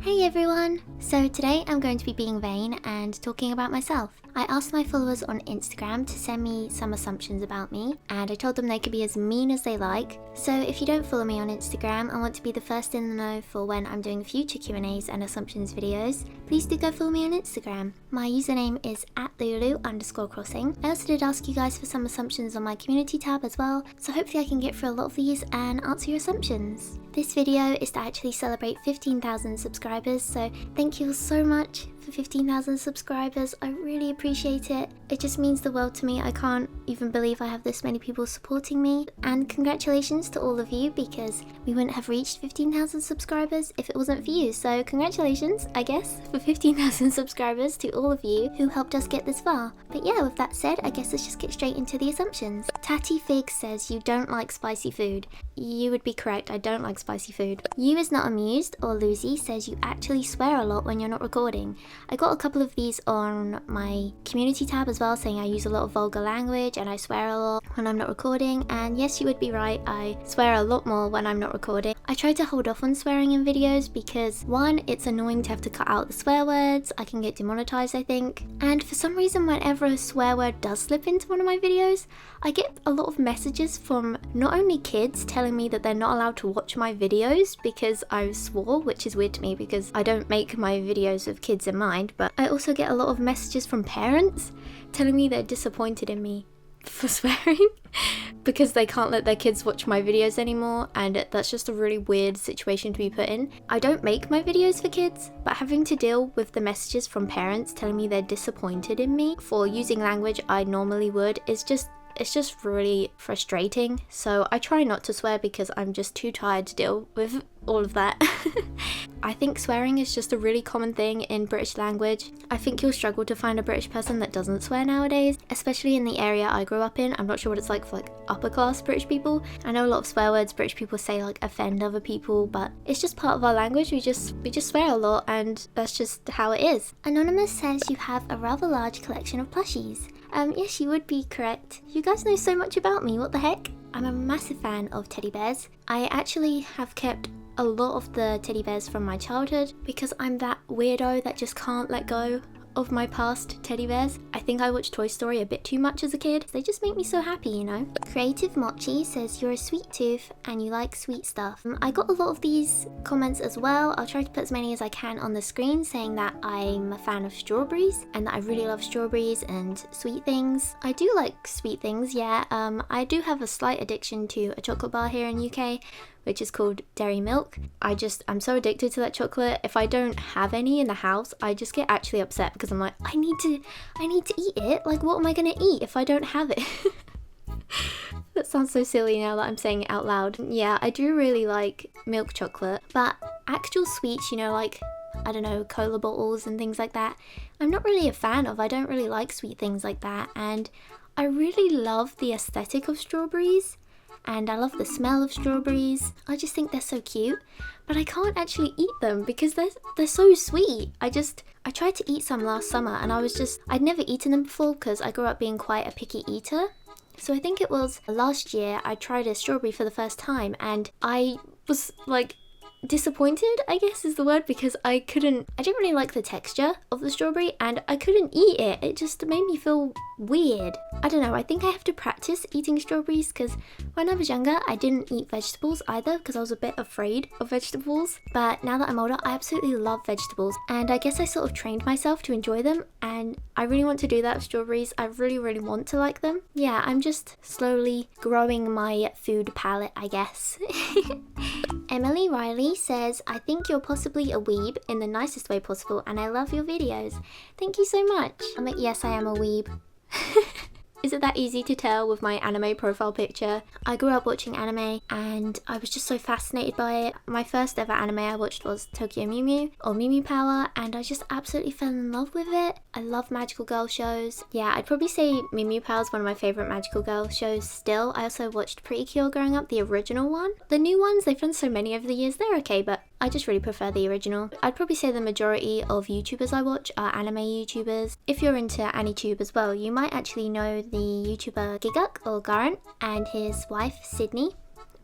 Hey everyone! So today I'm going to be being vain and talking about myself. I asked my followers on Instagram to send me some assumptions about me, and I told them they could be as mean as they like. So if you don't follow me on Instagram and want to be the first in the know for when I'm doing future Q&As and assumptions videos, please do go follow me on Instagram. My username is @loulou_crossing. I also did ask you guys for some assumptions on my community tab as well, so hopefully I can get through a lot of these and answer your assumptions. This video is to actually celebrate 15,000 subscribers, so thank you so much for 15,000 subscribers. I really appreciate it. It just means the world to me. I can't even believe I have this many people supporting me. And congratulations to all of you, because we wouldn't have reached 15,000 subscribers if it wasn't for you. So congratulations, I guess, for 15,000 subscribers to all of you who helped us get this far. But yeah, with that said, I guess let's just get straight into the assumptions. Tatty Fig says you don't like spicy food. You would be correct, I don't like spicy food. You is not amused, or Lucy, says you actually swear a lot when you're not recording. I got a couple of these on my community tab as well, saying I use a lot of vulgar language and I swear a lot when I'm not recording, and yes, you would be right, I swear a lot more when I'm not recording. I try to hold off on swearing in videos because, one, it's annoying to have to cut out the swear words, I can get demonetized I think, and for some reason whenever a swear word does slip into one of my videos, I get a lot of messages from not only kids telling me that they're not allowed to watch my videos because I swore, which is weird to me because I don't make my videos with kids in mind, but I also get a lot of messages from parents telling me they're disappointed in me for swearing because they can't let their kids watch my videos anymore, and that's just a really weird situation to be put in. I don't make my videos for kids, but having to deal with the messages from parents telling me they're disappointed in me for using language I normally would is just really frustrating. So I try not to swear because I'm just too tired to deal with all of that. I think swearing is just a really common thing in British language. I think you'll struggle to find a British person that doesn't swear nowadays, especially in the area I grew up in. I'm not sure what it's like for upper class British people. I know a lot of swear words British people say offend other people, but it's just part of our language. We just swear a lot, and that's just how it is. Anonymous says you have a rather large collection of plushies. Yes, you would be correct. You guys know so much about me, what the heck? I'm a massive fan of teddy bears. I actually have kept a lot of the teddy bears from my childhood because I'm that weirdo that just can't let go of my past teddy bears. I think I watched Toy Story a bit too much as a kid. They just make me so happy, you know? Creative Mochi says you're a sweet tooth and you like sweet stuff. I got a lot of these comments as well. I'll try to put as many as I can on the screen, saying that I'm a fan of strawberries and that I really love strawberries and sweet things. I do like sweet things, yeah. I do have a slight addiction to a chocolate bar here in UK, which is called Dairy Milk. I'm so addicted to that chocolate. If I don't have any in the house, I just get actually upset because I'm like, I need to eat it. Like, what am I gonna eat if I don't have it? That sounds so silly now that I'm saying it out loud. Yeah, I do really like milk chocolate, but actual sweets, you know, like, I don't know, cola bottles and things like that, I'm not really a fan of. I don't really like sweet things like that, and I really love the aesthetic of strawberries. And I love the smell of strawberries. I just think they're so cute, but I can't actually eat them because they're so sweet. I tried to eat some last summer and I'd never eaten them before because I grew up being quite a picky eater. So I think it was last year I tried a strawberry for the first time and I was like disappointed, I guess is the word, because I didn't really like the texture of the strawberry and I couldn't eat it. It just made me feel weird. I don't know, I think I have to practice eating strawberries because when I was younger I didn't eat vegetables either because I was a bit afraid of vegetables, but now that I'm older I absolutely love vegetables and I guess I sort of trained myself to enjoy them, and I really want to do that with strawberries. I really want to like them. Yeah, I'm just slowly growing my food palette, I guess. Emily Riley says, I think you're possibly a weeb in the nicest way possible and I love your videos. Thank you so much. Yes, I am a weeb. Is it that easy to tell with my anime profile picture? I grew up watching anime and I was just so fascinated by it. My first ever anime I watched was Tokyo Mew Mew or Mew Mew Power, and I just absolutely fell in love with it. I love magical girl shows. Yeah, I'd probably say Mew Mew Power is one of my favourite magical girl shows still. I also watched Pretty Cure growing up, the original one. The new ones, they've done so many over the years, they're okay, but I just really prefer the original. I'd probably say the majority of YouTubers I watch are anime YouTubers. If you're into AniTube as well, you might actually know the YouTuber Giguk or Garant and his wife Sydney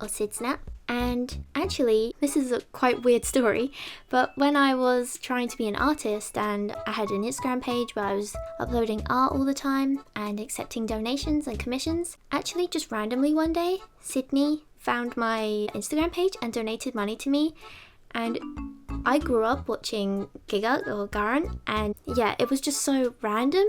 or Sidsnap. And actually, this is a quite weird story, but when I was trying to be an artist and I had an Instagram page where I was uploading art all the time and accepting donations and commissions, actually just randomly one day, Sydney found my Instagram page and donated money to me. And I grew up watching Giga or Garan, and yeah, it was just so random.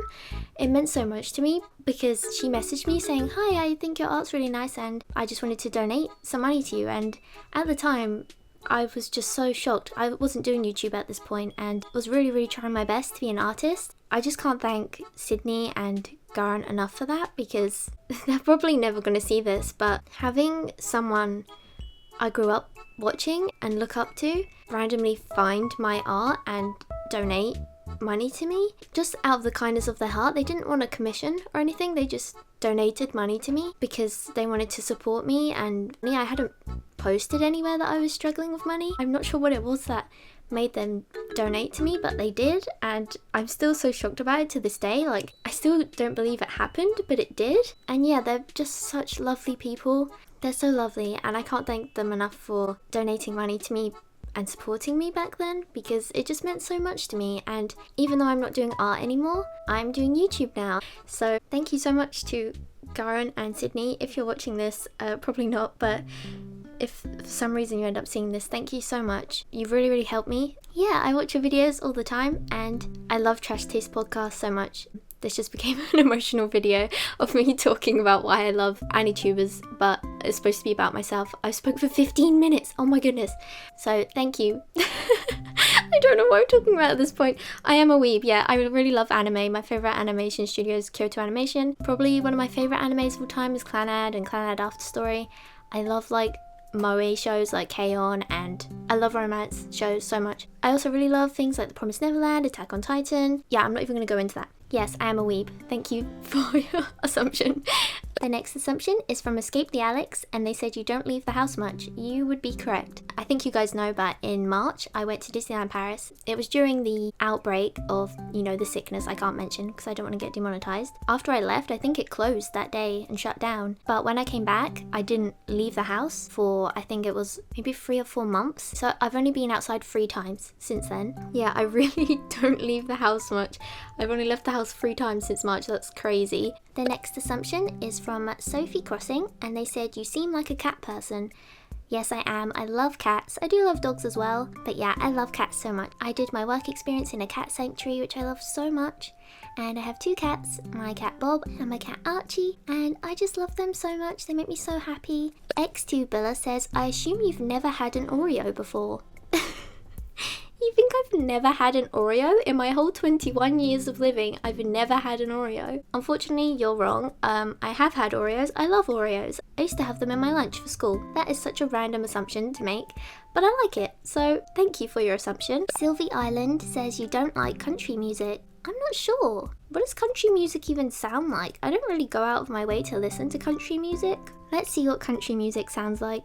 It meant so much to me because she messaged me saying, "Hi, I think your art's really nice and I just wanted to donate some money to you." And at the time, I was just so shocked. I wasn't doing YouTube at this point and was really trying my best to be an artist. I just can't thank Sydney and Garan enough for that because they're probably never going to see this, but having someone I grew up watching and look up to randomly find my art and donate money to me just out of the kindness of their heart. They didn't want a commission or anything, they just donated money to me because they wanted to support me. And I hadn't posted anywhere that I was struggling with money. I'm not sure what it was that made them donate to me, but they did, and I'm still so shocked about it to this day. Like, I still don't believe it happened, but it did. And yeah, they're just such lovely people. They're so lovely, and I can't thank them enough for donating money to me and supporting me back then because it just meant so much to me. And even though I'm not doing art anymore, I'm doing YouTube now. So thank you so much to Garan and Sydney. If you're watching this, probably not, but if for some reason you end up seeing this, thank you so much. You've really helped me. Yeah, I watch your videos all the time and I love Trash Taste Podcast so much. This just became an emotional video of me talking about why I love Anitubers, but it's supposed to be about myself. I spoke for 15 minutes, oh my goodness. So thank you. I don't know what I'm talking about at this point. I am a weeb, yeah, I really love anime. My favourite animation studio is Kyoto Animation. Probably one of my favourite animes of all time is Clannad and Clannad After Story. I love like moe shows like Kael, and I love romance shows so much. I also really love things like The Promised Neverland, Attack on Titan. Yeah, I'm not even going to go into that. Yes, I am a weeb. Thank you for your assumption. The next assumption is from Escape the Alex, and they said you don't leave the house much. You would be correct. I think you guys know, but in March I went to Disneyland Paris. It was during the outbreak of, the sickness I can't mention because I don't want to get demonetized. After I left, I think it closed that day and shut down. But when I came back, I didn't leave the house for, I think it was maybe 3 or 4 months. So I've only been outside 3 times since then. Yeah, I really don't leave the house much. I've only left the house 3 times since March. That's crazy. The next assumption is from Sophie Crossing, and they said you seem like a cat person. Yes, I am. I love cats. I do love dogs as well, but yeah, I love cats so much. I did my work experience in a cat sanctuary, which I love so much, and I have 2 cats, my cat Bob and my cat Archie, and I just love them so much. They make me so happy. X2 Billa says, I assume you've never had an Oreo before. You think I've never had an Oreo? In my whole 21 years of living, I've never had an Oreo. Unfortunately, you're wrong. I have had Oreos. I love Oreos. I used to have them in my lunch for school. That is such a random assumption to make, but I like it. So thank you for your assumption. Sylvie Island says you don't like country music. I'm not sure. What does country music even sound like? I don't really go out of my way to listen to country music. Let's see what country music sounds like.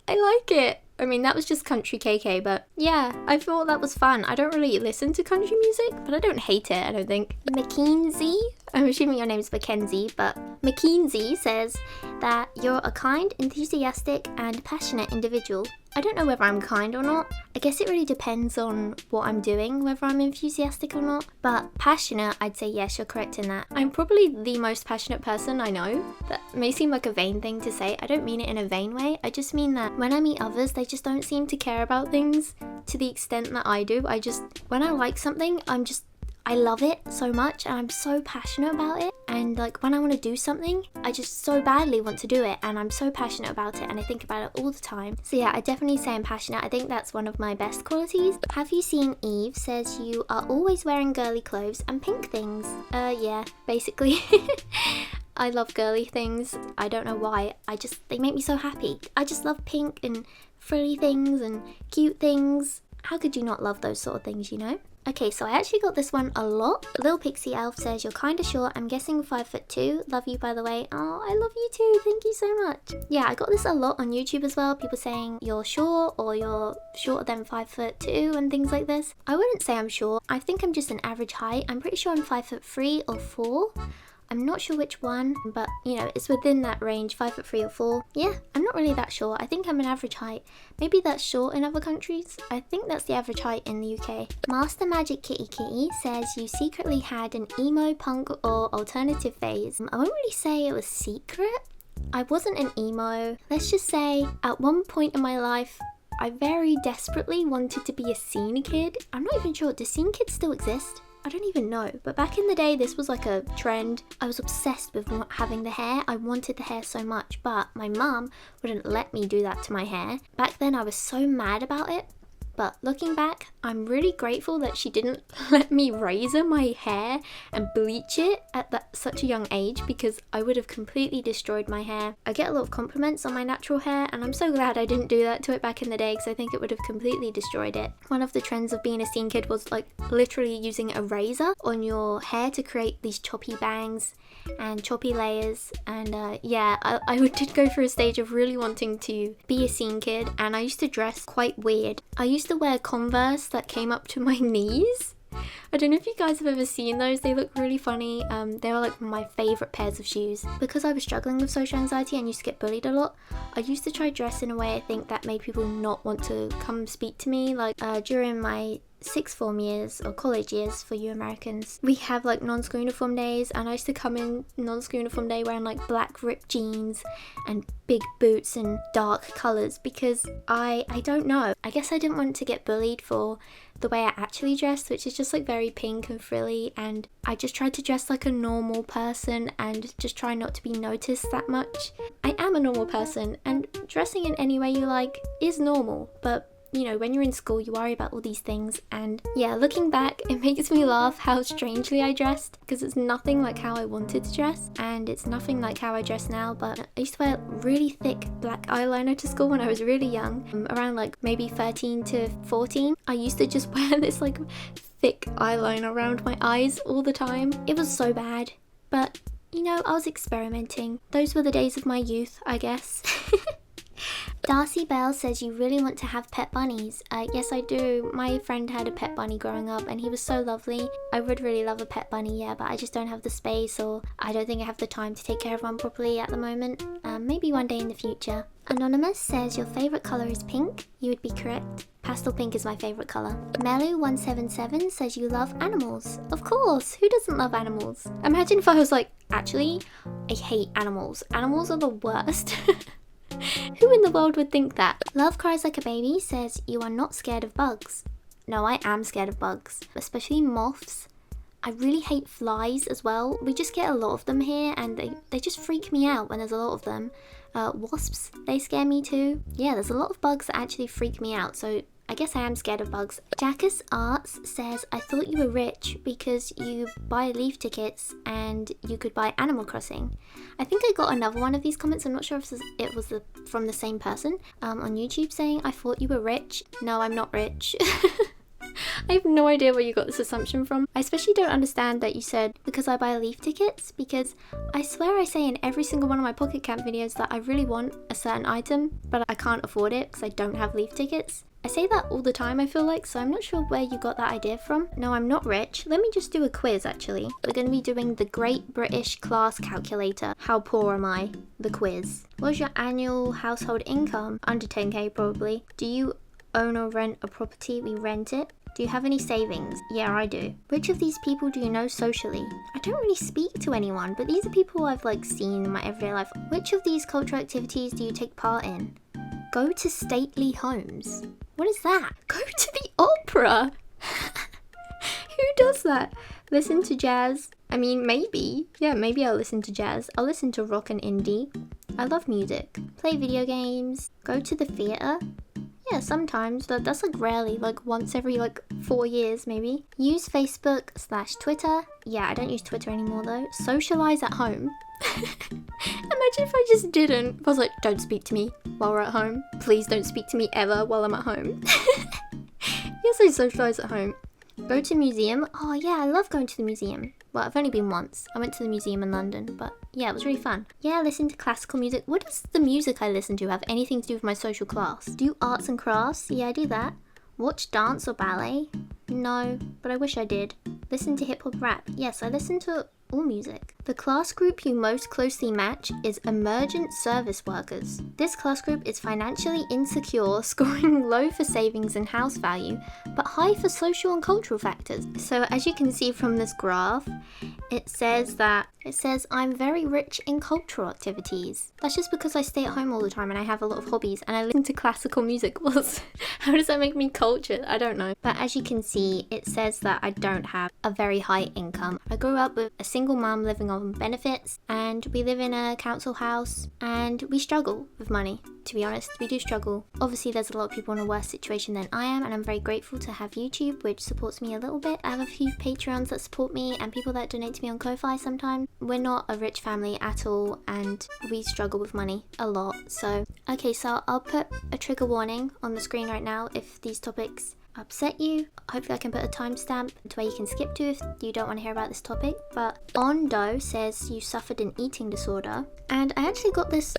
I like it. I mean, that was just country KK, but yeah, I thought that was fun. I don't really listen to country music, but I don't hate it, I don't think. Mackenzie, I'm assuming your name is Mackenzie, but Mackenzie says that you're a kind, enthusiastic, and passionate individual. I don't know whether I'm kind or not. I guess it really depends on what I'm doing, whether I'm enthusiastic or not. But passionate, I'd say yes, you're correct in that. I'm probably the most passionate person I know. That may seem like a vain thing to say. I don't mean it in a vain way. I just mean that when I meet others, they just don't seem to care about things to the extent that I do. When I like something, I love it so much and I'm so passionate about it. And like when I want to do something, I just so badly want to do it and I'm so passionate about it and I think about it all the time. So yeah, I definitely say I'm passionate. I think that's one of my best qualities. Have you seen Eve says you are always wearing girly clothes and pink things? Yeah, basically. I love girly things. I don't know why. They make me so happy. I just love pink and frilly things and cute things. How could you not love those sort of things, Okay, so I actually got this one a lot. Lil Pixie Elf says, you're kinda short, I'm guessing 5'2". Love you, by the way. Oh, I love you too, thank you so much. Yeah, I got this a lot on YouTube as well. People saying you're short or you're shorter than 5'2" and things like this. I wouldn't say I'm short. I think I'm just an average height. I'm pretty sure I'm 5'3" or 4. I'm not sure which one, but you know, it's within that range, 5'3" or 4. Yeah, I'm not really that short. I think I'm an average height. Maybe that's short in other countries. I think that's the average height in the UK. Master Magic Kitty Kitty says you secretly had an emo, punk or alternative phase. I won't really say it was secret. I wasn't an emo. Let's just say at one point in my life, I very desperately wanted to be a scene kid. I'm not even sure, do scene kids still exist? I don't even know, but back in the day this was like a trend. I was obsessed with not having the hair. I wanted the hair so much, but my mum wouldn't let me do that to my hair. Back then I was so mad about it. But looking back, I'm really grateful that she didn't let me razor my hair and bleach it at such a young age, because I would have completely destroyed my hair. I get a lot of compliments on my natural hair, and I'm so glad I didn't do that to it back in the day, because I think it would have completely destroyed it. One of the trends of being a scene kid was like literally using a razor on your hair to create these choppy bangs and choppy layers, and yeah, I did go through a stage of really wanting to be a scene kid, and I used to dress quite weird. I used to wear Converse that came up to my knees. I don't know if you guys have ever seen those. They look really funny. They were like my favourite pairs of shoes. Because I was struggling with social anxiety and used to get bullied a lot, I used to try dress in a way I think that made people not want to come speak to me. Like during my sixth form years or college years for you Americans, we have like non-school uniform days, and I used to come in non-school uniform day wearing like black ripped jeans and big boots and dark colours, because I don't know, I guess I didn't want to get bullied for the way I actually dressed, which is just like very pink and frilly, and I just tried to dress like a normal person and just try not to be noticed that much. I am a normal person, and dressing in any way you like is normal, but you know, when you're in school, you worry about all these things. And yeah, looking back, it makes me laugh how strangely I dressed, because it's nothing like how I wanted to dress, and it's nothing like how I dress now. But I used to wear really thick black eyeliner to school when I was really young, around like maybe 13 to 14. I used to just wear this like thick eyeliner around my eyes all the time. It was so bad, but you know, I was experimenting. Those were the days of my youth, I guess. Darcy Bell says you really want to have pet bunnies. Yes, I do. My friend had a pet bunny growing up, and he was so lovely. I would really love a pet bunny, yeah, but I just don't have the space, or I don't think I have the time to take care of one properly at the moment. Maybe one day in the future. Anonymous says your favourite colour is pink. You would be correct. Pastel pink is my favourite colour. Melu177 says you love animals. Of course, who doesn't love animals? Imagine if I was like, actually, I hate animals. Animals are the worst. Who in the world would think that? Love Cries Like a Baby says you are not scared of bugs. No, I am scared of bugs, especially moths. I really hate flies as well. We just get a lot of them here, and they just freak me out when there's a lot of them. Wasps, they scare me too. Yeah, there's a lot of bugs that actually freak me out, so I guess I am scared of bugs. Jackus Arts says, I thought you were rich because you buy leaf tickets and you could buy Animal Crossing. I think I got another one of these comments. I'm not sure if it was from the same person on YouTube saying, I thought you were rich. No, I'm not rich. I have no idea where you got this assumption from. I especially don't understand that you said because I buy leaf tickets, because I swear I say in every single one of my Pocket Camp videos that I really want a certain item, but I can't afford it because I don't have leaf tickets. I say that all the time, I feel like, so I'm not sure where you got that idea from. No, I'm not rich. Let me just do a quiz, actually. We're going to be doing the Great British Class Calculator. How poor am I? The quiz. What's your annual household income? Under 10k, probably. Do you own or rent a property? We rent it. Do you have any savings? Yeah, I do. Which of these people do you know socially? I don't really speak to anyone, but these are people I've like seen in my everyday life. Which of these cultural activities do you take part in? Go to stately homes. What is that? Go to the opera. Who does that? Listen to jazz. I mean, maybe. Yeah, maybe I'll listen to jazz. I'll listen to rock and indie. I love music. Play video games. Go to the theatre. Yeah, sometimes. That's like rarely, like once every like 4 years maybe. Use Facebook/Twitter. Yeah, I don't use Twitter anymore though. Socialize at home. Imagine if I just didn't. I was like, don't speak to me while we're at home. Please don't speak to me ever while I'm at home. Yes, I socialize at home. Go to museum. Oh yeah, I love going to the museum. Well, I've only been once. I went to the museum in London, but yeah, it was really fun. Yeah, I listen to classical music. What does the music I listen to have anything to do with my social class? Do arts and crafts? Yeah, I do that. Watch dance or ballet? No, but I wish I did. Listen to hip hop rap? Yes, I listen to all music. The class group you most closely match is emergent service workers. This class group is financially insecure, scoring low for savings and house value, but high for social and cultural factors. So as you can see from this graph, it says I'm very rich in cultural activities. That's just because I stay at home all the time and I have a lot of hobbies and I listen to classical music. How does that make me cultured? I don't know. But as you can see, it says that I don't have a very high income. I grew up with a single mum living on benefits, and we live in a council house, and we struggle with money. To be honest, we do struggle. Obviously, there's a lot of people in a worse situation than I am, and I'm very grateful to have YouTube, which supports me a little bit. I have a few Patreons that support me and people that donate to me on Ko-Fi sometimes. We're not a rich family at all, and we struggle with money a lot. So I'll put a trigger warning on the screen right now if these topics upset you. Hopefully I can put a timestamp to where you can skip to if you don't want to hear about this topic. But Ondo says you suffered an eating disorder, and I actually got this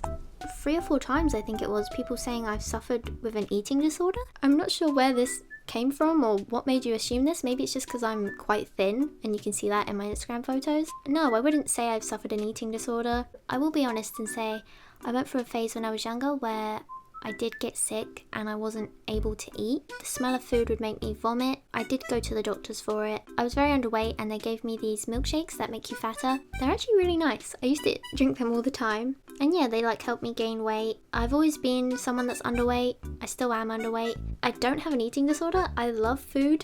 3 or 4 times, I think it was, people saying I've suffered with an eating disorder. I'm not sure where this came from or what made you assume this. Maybe it's just because I'm quite thin and you can see that in my Instagram photos. No, I wouldn't say I've suffered an eating disorder. I will be honest and say I went through a phase when I was younger where I did get sick and I wasn't able to eat. The smell of food would make me vomit. I did go to the doctors for it. I was very underweight and they gave me these milkshakes that make you fatter. They're actually really nice. I used to drink them all the time. And yeah, they help me gain weight. I've always been someone that's underweight. I still am underweight. I don't have an eating disorder. I love food.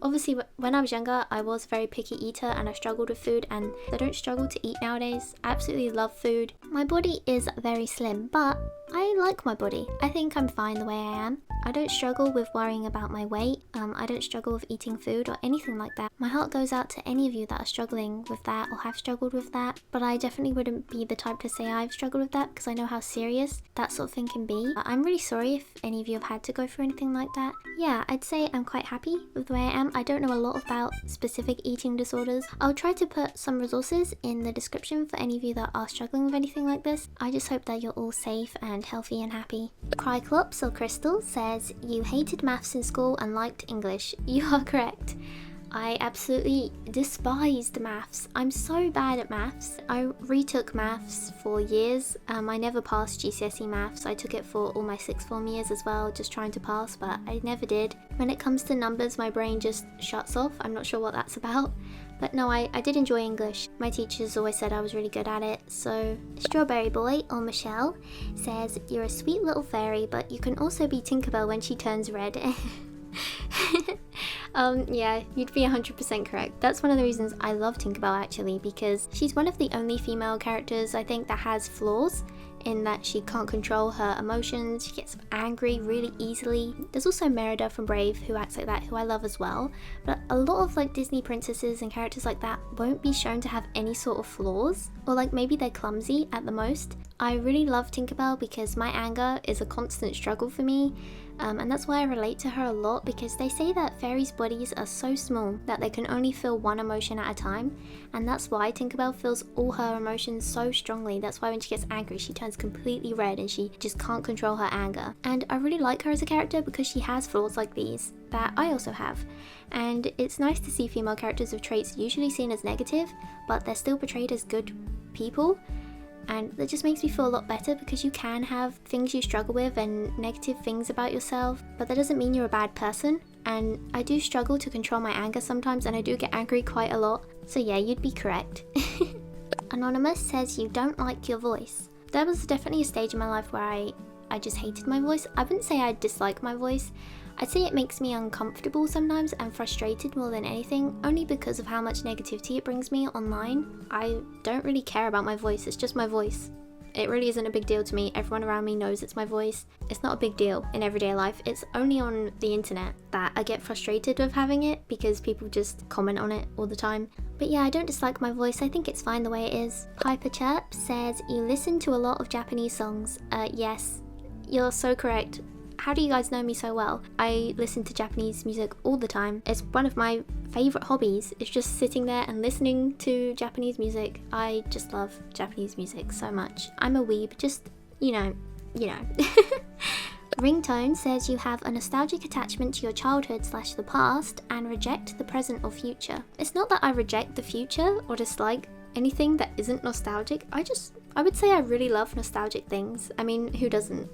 Obviously, when I was younger, I was a very picky eater and I struggled with food, and I don't struggle to eat nowadays. I absolutely love food. My body is very slim, but I like my body. I think I'm fine the way I am. I don't struggle with worrying about my weight. I don't struggle with eating food or anything like that. My heart goes out to any of you that are struggling with that or have struggled with that, but I definitely wouldn't be the type to say I've struggled with that because I know how serious that sort of thing can be. I'm really sorry if any of you have had to go through anything like that. Yeah, I'd say I'm quite happy with the way I am. I don't know a lot about specific eating disorders. I'll try to put some resources in the description for any of you that are struggling with anything like this. I just hope that you're all safe and healthy and happy. Cryklops or Crystal says, you hated maths in school and liked English. You are correct. I absolutely despised maths. I'm so bad at maths. I retook maths for years. I never passed GCSE maths. I took it for all my sixth form years as well, just trying to pass, but I never did. When it comes to numbers, my brain just shuts off. I'm not sure what that's about. But no, I did enjoy English. My teachers always said I was really good at it. So Strawberry Boy or Michelle says, you're a sweet little fairy, but you can also be Tinkerbell when she turns red. Yeah, you'd be 100% correct. That's one of the reasons I love Tinkerbell actually, because she's one of the only female characters I think that has flaws in that she can't control her emotions. She gets angry really easily. There's also Merida from Brave who acts like that, who I love as well. But a lot of Disney princesses and characters like that won't be shown to have any sort of flaws, or maybe they're clumsy at the most. I really love Tinkerbell because my anger is a constant struggle for me. And that's why I relate to her a lot, because they say that fairies' bodies are so small that they can only feel one emotion at a time, and that's why Tinkerbell feels all her emotions so strongly. That's why when she gets angry she turns completely red and she just can't control her anger. And I really like her as a character because she has flaws like these that I also have, and it's nice to see female characters with traits usually seen as negative but they're still portrayed as good people. And that just makes me feel a lot better, because you can have things you struggle with and negative things about yourself, but that doesn't mean you're a bad person. And I do struggle to control my anger sometimes, and I do get angry quite a lot. So yeah, you'd be correct. Anonymous says you don't like your voice. There was definitely a stage in my life where I just hated my voice. I wouldn't say I dislike my voice. I'd say it makes me uncomfortable sometimes and frustrated more than anything, only because of how much negativity it brings me online. I don't really care about my voice, it's just my voice. It really isn't a big deal to me. Everyone around me knows it's my voice. It's not a big deal in everyday life. It's only on the internet that I get frustrated with having it, because people just comment on it all the time. But yeah, I don't dislike my voice. I think it's fine the way it is. Piper Chirp says, you listen to a lot of Japanese songs. Yes, you're so correct. How do you guys know me so well? I listen to Japanese music all the time. It's one of my favourite hobbies. It's just sitting there and listening to Japanese music. I just love Japanese music so much. I'm a weeb, just, you know. Ringtone says you have a nostalgic attachment to your childhood / the past and reject the present or future. It's not that I reject the future or dislike anything that isn't nostalgic. I would say I really love nostalgic things. I mean, who doesn't?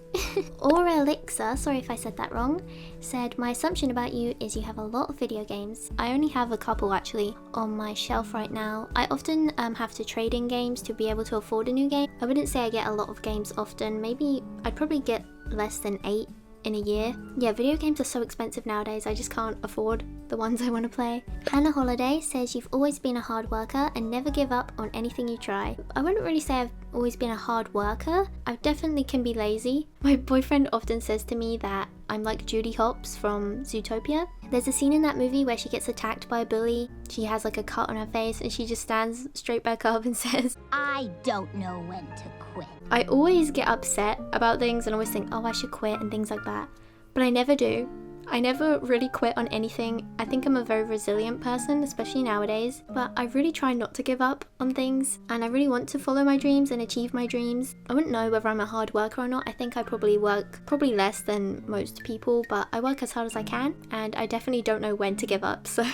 Or Elixir, sorry if I said that wrong, said, my assumption about you is you have a lot of video games. I only have a couple actually on my shelf right now. I often have to trade in games to be able to afford a new game. I wouldn't say I get a lot of games often. Maybe I'd probably get less than 8 in a year. Yeah, video games are so expensive nowadays, I just can't afford the ones I want to play. Hannah Holiday says you've always been a hard worker and never give up on anything you try. I wouldn't really say I've always been a hard worker. I definitely can be lazy. My boyfriend often says to me that I'm like Judy Hopps from Zootopia. There's a scene in that movie where she gets attacked by a bully. She has like a cut on her face and she just stands straight back up and says, I don't know when to quit. I always get upset about things and always think, oh, I should quit and things like that. But I never do. I never really quit on anything. I think I'm a very resilient person, especially nowadays, but I really try not to give up on things, and I really want to follow my dreams and achieve my dreams. I wouldn't know whether I'm a hard worker or not. I think I probably work less than most people, but I work as hard as I can, and I definitely don't know when to give up, so...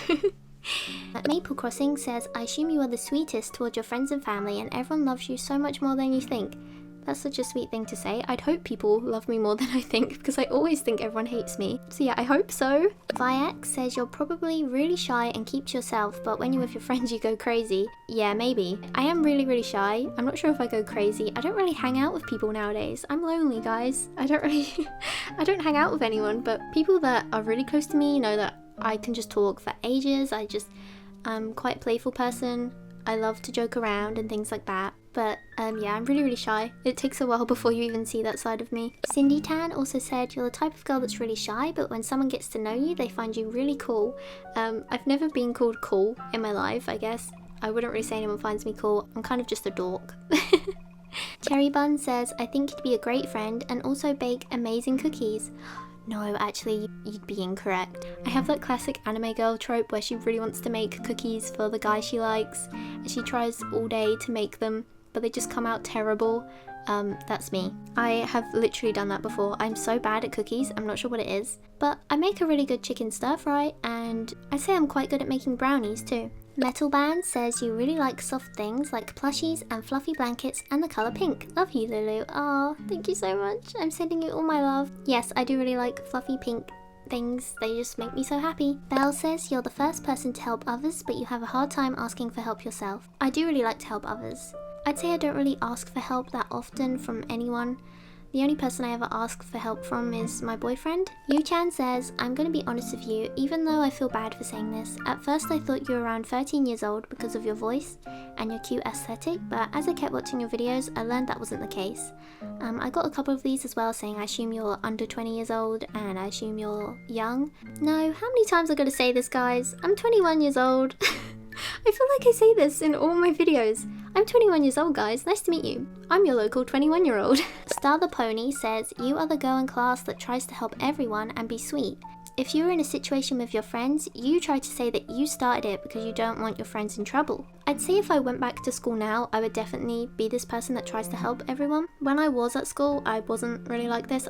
Maple Crossing says, I assume you are the sweetest towards your friends and family and everyone loves you so much more than you think. That's such a sweet thing to say. I'd hope people love me more than I think because I always think everyone hates me. So yeah, I hope so. Viac says you're probably really shy and keep to yourself, but when you're with your friends you go crazy. Yeah, maybe. I am really shy. I'm not sure if I go crazy. I don't really hang out with people nowadays. I'm lonely, guys. I don't hang out with anyone, but people that are really close to me know that I can just talk for ages. I'm quite a playful person. I love to joke around and things like that. But yeah, I'm really shy. It takes a while before you even see that side of me. Cindy Tan also said, you're the type of girl that's really shy, but when someone gets to know you, they find you really cool. I've never been called cool in my life, I guess. I wouldn't really say anyone finds me cool. I'm kind of just a dork. Cherry Bun says, I think you'd be a great friend and also bake amazing cookies. No, actually, you'd be incorrect. I have that classic anime girl trope where she really wants to make cookies for the guy she likes, and she tries all day to make them, but they just come out terrible. That's me. I have literally done that before. I'm so bad at cookies, I'm not sure what it is. But I make a really good chicken stir fry, and I'd say I'm quite good at making brownies too. Metal Band says you really like soft things like plushies and fluffy blankets and the colour pink. Love you, Lulu. Aw, thank you so much. I'm sending you all my love. Yes, I do really like fluffy pink things. They just make me so happy. Belle says you're the first person to help others, but you have a hard time asking for help yourself. I do really like to help others. I'd say I don't really ask for help that often from anyone. The only person I ever ask for help from is my boyfriend. Yu-chan says, I'm gonna be honest with you, even though I feel bad for saying this. At first I thought you were around 13 years old because of your voice and your cute aesthetic, but as I kept watching your videos, I learned that wasn't the case. I got a couple of these as well saying I assume you're under 20 years old and I assume you're young. No, how many times I gotta say this, guys? I'm 21 years old. I feel like I say this in all my videos. I'm 21 years old, guys. Nice to meet you. I'm your local 21-year-old. Star the Pony says, you are the girl in class that tries to help everyone and be sweet. If you were in a situation with your friends, you try to say that you started it because you don't want your friends in trouble. I'd say if I went back to school now, I would definitely be this person that tries to help everyone. When I was at school, I wasn't really like this.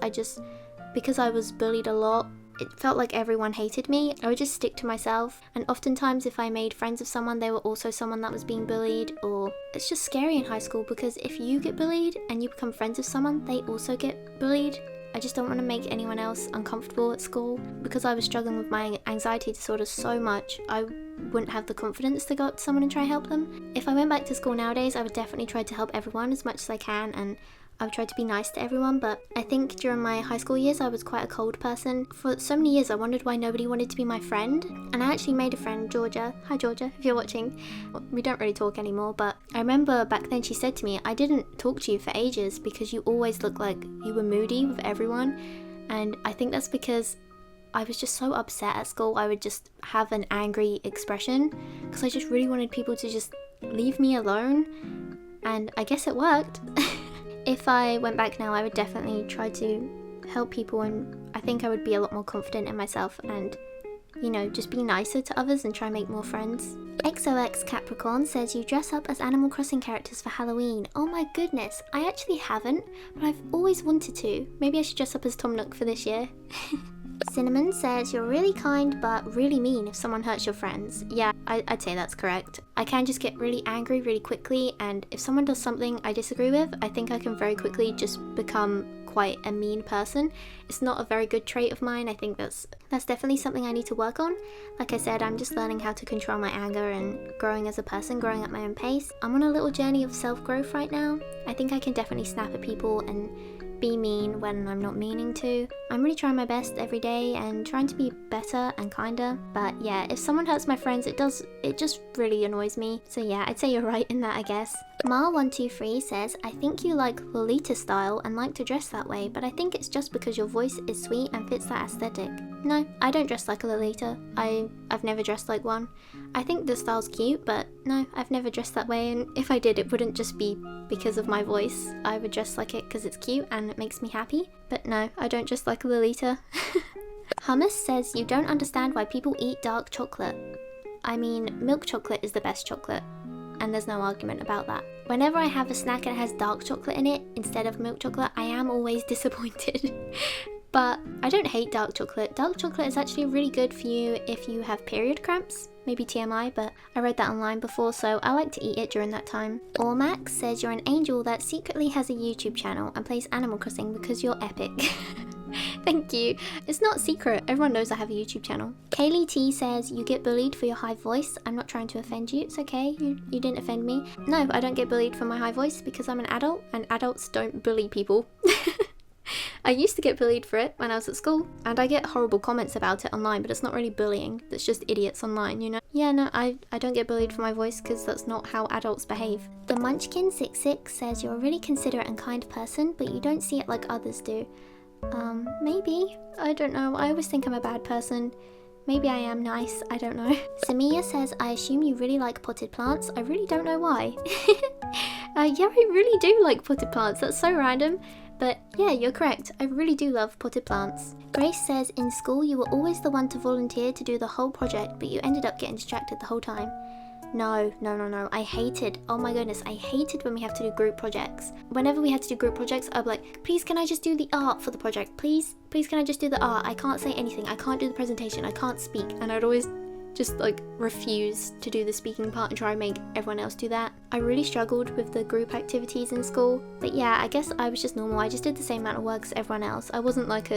Because I was bullied a lot, it felt like everyone hated me. I would just stick to myself, and oftentimes if I made friends with someone, they were also someone that was being bullied. Or it's just scary in high school because if you get bullied and you become friends with someone, they also get bullied. I just don't want to make anyone else uncomfortable at school. Because I was struggling with my anxiety disorder so much, I wouldn't have the confidence to go up to someone and try to help them. If I went back to school nowadays, I would definitely try to help everyone as much as I can, and I would try to be nice to everyone, but I think during my high school years I was quite a cold person. For so many years I wondered why nobody wanted to be my friend, and I actually made a friend, Georgia. Hi Georgia, if you're watching. We don't really talk anymore, but I remember back then she said to me, I didn't talk to you for ages because you always looked like you were moody with everyone, and I think that's because I was just so upset at school. I would just have an angry expression because I just really wanted people to just leave me alone, and I guess it worked. If I went back now, I would definitely try to help people, and I think I would be a lot more confident in myself and, you know, just be nicer to others and try and make more friends. XOX Capricorn says you dress up as Animal Crossing characters for Halloween. Oh my goodness, I actually haven't, but I've always wanted to. Maybe I should dress up as Tom Nook for this year. Cinnamon says, you're really kind but really mean if someone hurts your friends. Yeah, I'd say that's correct. I can just get really angry really quickly, and if someone does something I disagree with, I think I can very quickly just become quite a mean person. It's not a very good trait of mine. I think that's definitely something I need to work on. Like I said, I'm just learning how to control my anger and growing as a person, growing at my own pace. I'm on a little journey of self-growth right now. I think I can definitely snap at people and be mean when I'm not meaning to. I'm really trying my best every day and trying to be better and kinder. But yeah, if someone hurts my friends, it just really annoys me. So yeah, I'd say you're right in that, I guess. Mar123 says, I think you like Lolita style and like to dress that way, but I think it's just because your voice is sweet and fits that aesthetic. No, I don't dress like a Lolita. I've never dressed like one. I think the style's cute, but no, I've never dressed that way, and if I did, it wouldn't just be because of my voice. I would dress like it because it's cute and it makes me happy. But no, I don't dress like a Lolita. Hummus says, you don't understand why people eat dark chocolate. I mean, milk chocolate is the best chocolate, and there's no argument about that. Whenever I have a snack and it has dark chocolate in it instead of milk chocolate, I am always disappointed. But I don't hate dark chocolate. Dark chocolate is actually really good for you if you have period cramps. Maybe TMI, but I read that online before, so I like to eat it during that time. Ormax says, you're an angel that secretly has a YouTube channel and plays Animal Crossing because you're epic. Thank you. It's not secret. Everyone knows I have a YouTube channel. Kaylee T says, you get bullied for your high voice. I'm not trying to offend you. It's okay. You didn't offend me. No, I don't get bullied for my high voice because I'm an adult, and adults don't bully people. I used to get bullied for it when I was at school, and I get horrible comments about it online, but it's not really bullying. That's just idiots online, you know? Yeah, no, I don't get bullied for my voice because that's not how adults behave. The Munchkin66 says, you're a really considerate and kind person, but you don't see it like others do. Maybe. I don't know. I always think I'm a bad person. Maybe I am nice. I don't know. Samia says, I assume you really like potted plants. I really don't know why. Yeah, I really do like potted plants. That's so random. But yeah, you're correct. I really do love potted plants. Grace says, in school you were always the one to volunteer to do the whole project, but you ended up getting distracted the whole time. No. I hated, oh my goodness, I hated when we have to do group projects. Whenever we had to do group projects, I'd be like, please can I just do the art for the project? Please can I just do the art? I can't say anything. I can't do the presentation. I can't speak. And I'd always just like refuse to do the speaking part and try and make everyone else do that. I really struggled with the group activities in school. But yeah, I guess I was just normal. I just did the same amount of work as everyone else. I wasn't like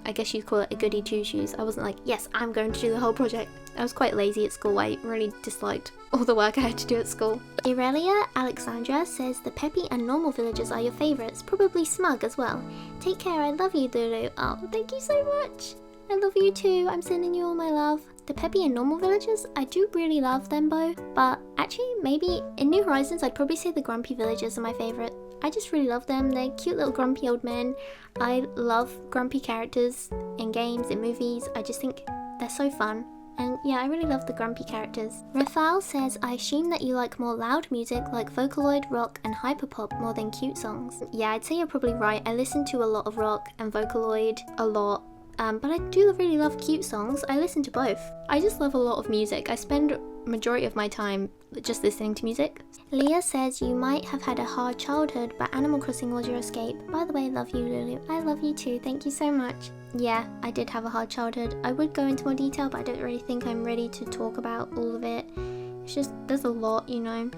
I guess you'd call it a goody two-shoes. I wasn't like, yes, I'm going to do the whole project. I was quite lazy at school. I really disliked all the work I had to do at school. Irelia Alexandra says, the peppy and normal villagers are your favourites, probably smug as well. Take care, I love you, Lulu. Oh, thank you so much. I love you too. I'm sending you all my love. The peppy and normal villagers, I do really love them, Bo. But actually, maybe in New Horizons, I'd probably say the grumpy villagers are my favourite. I just really love them. They're cute little grumpy old men. I love grumpy characters in games, in movies. I just think they're so fun. And yeah, I really love the grumpy characters. Rafael says, I assume that you like more loud music like Vocaloid, rock and hyperpop more than cute songs. Yeah, I'd say you're probably right. I listen to a lot of rock and Vocaloid a lot. But I do really love cute songs. I listen to both. I just love a lot of music. I spend majority of my time just listening to music. Leah says, you might have had a hard childhood, but Animal Crossing was your escape. By the way, love you, Lulu. I love you too. Thank you so much. Yeah, I did have a hard childhood. I would go into more detail, but I don't really think I'm ready to talk about all of it. It's just, there's a lot, you know.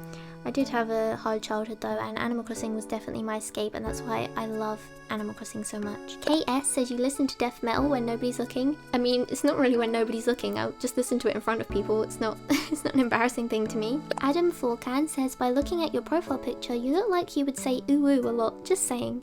I did have a hard childhood though, and Animal Crossing was definitely my escape, and that's why I love Animal Crossing so much. KS says, you listen to death metal when nobody's looking. I mean, it's not really when nobody's looking. I'll just listen to it in front of people. It's not it's not an embarrassing thing to me. Adam Forcan says, by looking at your profile picture, you look like you would say ooh ooh a lot. Just saying.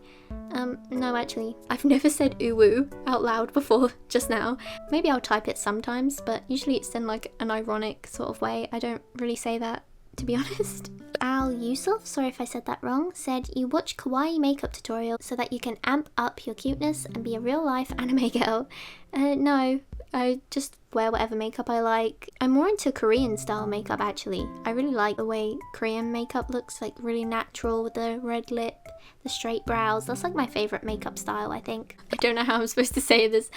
No, actually, I've never said ooh ooh out loud before just now. Maybe I'll type it sometimes, but usually it's in like an ironic sort of way. I don't really say that, to be honest. Al Yusuf, sorry if I said that wrong, said, you watch kawaii makeup tutorial so that you can amp up your cuteness and be a real life anime girl. No, I just wear whatever makeup I like. I'm more into Korean style makeup actually. I really like the way Korean makeup looks, like really natural with the red lip, the straight brows. That's like my favourite makeup style, I think. I don't know how I'm supposed to say this.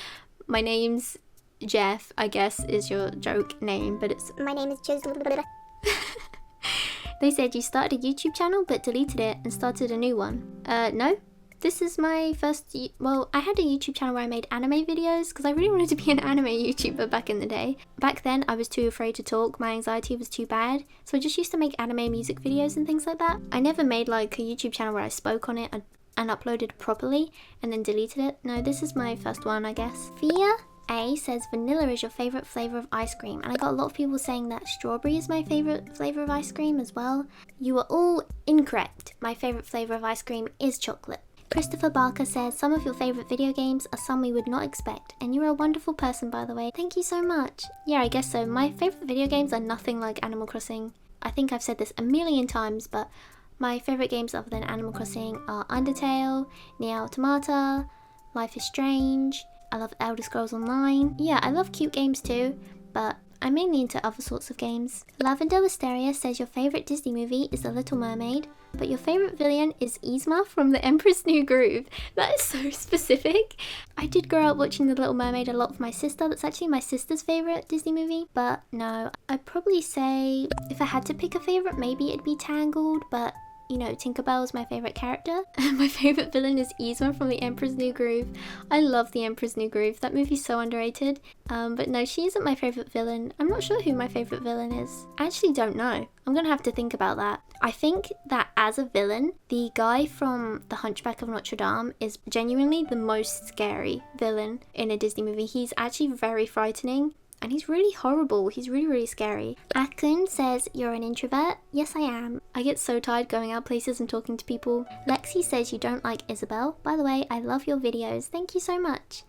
My name's Jeff, I guess is your joke name, but it's... My name is Joseph. They said you started a YouTube channel but deleted it and started a new one. No, This is my first, well, I had a YouTube channel where I made anime videos because I really wanted to be an anime YouTuber back in the day. Back then, I was too afraid to talk, my anxiety was too bad, so I just used to make anime music videos and things like that. I never made like a YouTube channel where I spoke on it and uploaded properly and then deleted it. No, this is my first one, I guess. Fia A says vanilla is your favourite flavour of ice cream, and I got a lot of people saying that strawberry is my favourite flavour of ice cream as well. You are all incorrect. My favourite flavour of ice cream is chocolate. Christopher Barker says some of your favourite video games are some we would not expect, and you're a wonderful person, by the way. Thank you so much. Yeah, I guess so. My favourite video games are nothing like Animal Crossing. I think I've said this a million times, but my favourite games other than Animal Crossing are Undertale, Nier Automata, Life is Strange. I love Elder Scrolls Online. Yeah, I love cute games too, but I'm mainly into other sorts of games. Lavender Wisteria says your favourite Disney movie is The Little Mermaid, but your favourite villain is Yzma from The Emperor's New Groove. That is so specific. I did grow up watching The Little Mermaid a lot with my sister. That's actually my sister's favourite Disney movie. But no, I'd probably say if I had to pick a favourite, maybe it'd be Tangled, but you know, Tinkerbell is my favourite character. My favourite villain is Yzma from The Emperor's New Groove. I love The Emperor's New Groove. That movie's so underrated. But no, she isn't my favourite villain. I'm not sure who my favourite villain is. I actually don't know. I'm gonna have to think about that. I think that as a villain, the guy from The Hunchback of Notre Dame is genuinely the most scary villain in a Disney movie. He's actually very frightening. And he's really horrible. He's really, really scary. Akun says, you're an introvert. Yes, I am. I get so tired going out places and talking to people. Lexi says you don't like Isabel. By the way, I love your videos. Thank you so much.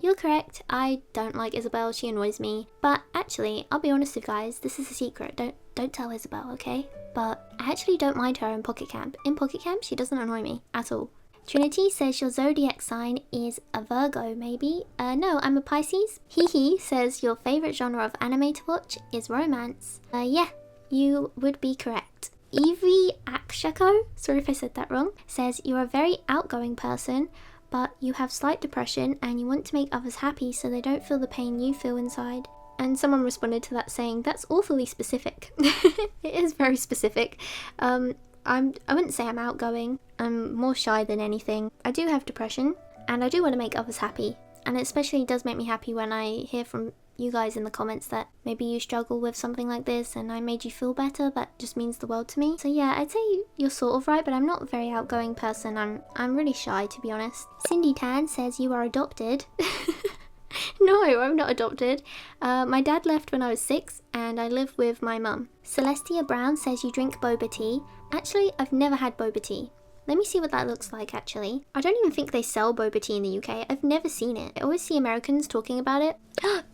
You're correct. I don't like Isabel. She annoys me. But actually, I'll be honest with you guys. This is a secret. Don't tell Isabel, okay? But I actually don't mind her in Pocket Camp. In Pocket Camp, she doesn't annoy me at all. Trinity says your zodiac sign is a Virgo, maybe? No, I'm a Pisces. Hee says your favourite genre of anime to watch is romance. Yeah, you would be correct. Evie Akshako, sorry if I said that wrong, says you're a very outgoing person, but you have slight depression and you want to make others happy so they don't feel the pain you feel inside. And someone responded to that saying, that's awfully specific. It is very specific. I wouldn't say I'm outgoing. I'm more shy than anything. I do have depression, and I do want to make others happy. And it especially does make me happy when I hear from you guys in the comments that maybe you struggle with something like this and I made you feel better. That just means the world to me. So yeah, I'd say you're sort of right, but I'm not a very outgoing person. I'm really shy, to be honest. Cindy Tan says you are adopted. No, I'm not adopted. My dad left when I was 6 and I live with my mum. Celestia Brown says you drink boba tea. Actually, I've never had boba tea. Let me see what that looks like, actually. I don't even think they sell boba tea in the UK. I've never seen it. I always see Americans talking about it.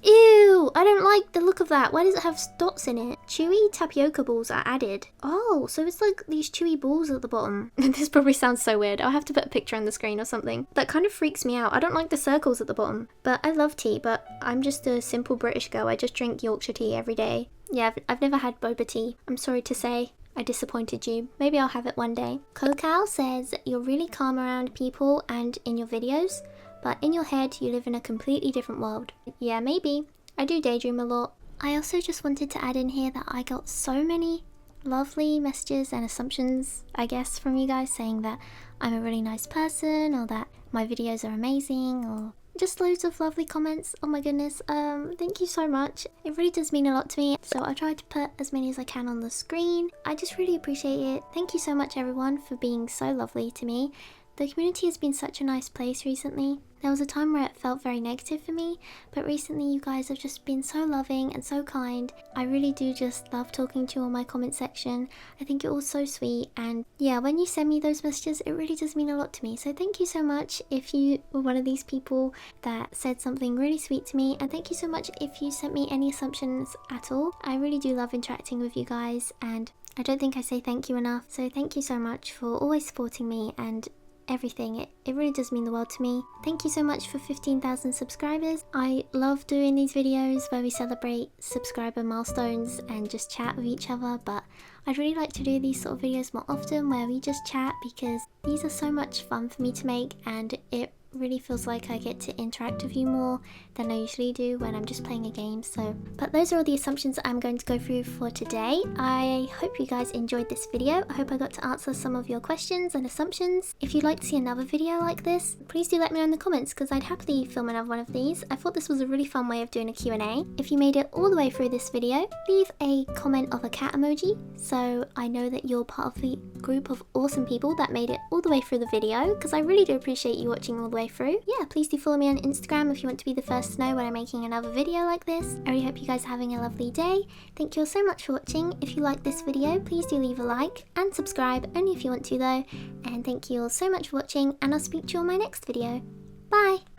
Ew! I don't like the look of that. Why does it have dots in it? Chewy tapioca balls are added. Oh, so it's like these chewy balls at the bottom. This probably sounds so weird. I'll have to put a picture on the screen or something. That kind of freaks me out. I don't like the circles at the bottom. But I love tea, but I'm just a simple British girl. I just drink Yorkshire tea every day. Yeah, I've never had boba tea. I'm sorry to say. I disappointed you. Maybe I'll have it one day. Kael says you're really calm around people and in your videos, but in your head you live in a completely different world. Yeah, maybe. I do daydream a lot. I also just wanted to add in here that I got so many lovely messages and assumptions, I guess, from you guys saying that I'm a really nice person or that my videos are amazing or just loads of lovely comments. Oh my goodness, thank you so much. It really does mean a lot to me. So I tried to put as many as I can on the screen. I just really appreciate it. Thank you so much everyone for being so lovely to me. The community has been such a nice place recently. There was a time where it felt very negative for me, but recently you guys have just been so loving and so kind. I really do just love talking to you on my comment section. I think you're all so sweet, and yeah, when you send me those messages, it really does mean a lot to me. So thank you so much if you were one of these people that said something really sweet to me, and thank you so much if you sent me any assumptions at all. I really do love interacting with you guys, and I don't think I say thank you enough. So thank you so much for always supporting me and everything. It really does mean the world to me. Thank you so much for 15,000 subscribers. I love doing these videos where we celebrate subscriber milestones and just chat with each other, but I'd really like to do these sort of videos more often where we just chat because these are so much fun for me to make, and it really feels like I get to interact with you more than I usually do when I'm just playing a game. But those are all the assumptions I'm going to go through for today. I hope you guys enjoyed this video. I hope I got to answer some of your questions and assumptions. If you'd like to see another video like this, please do let me know in the comments because I'd happily film another one of these. I thought this was a really fun way of doing a Q&A. If you made it all the way through this video, leave a comment of a cat emoji so I know that you're part of the group of awesome people that made it all the way through the video, because I really do appreciate you watching all the way through. Yeah, please do follow me on Instagram if you want to be the first to know when I'm making another video like this. I really hope you guys are having a lovely day. Thank you all so much for watching. If you like this video, please do leave a like and subscribe, only if you want to though. And thank you all so much for watching, and I'll speak to you on my next video. Bye!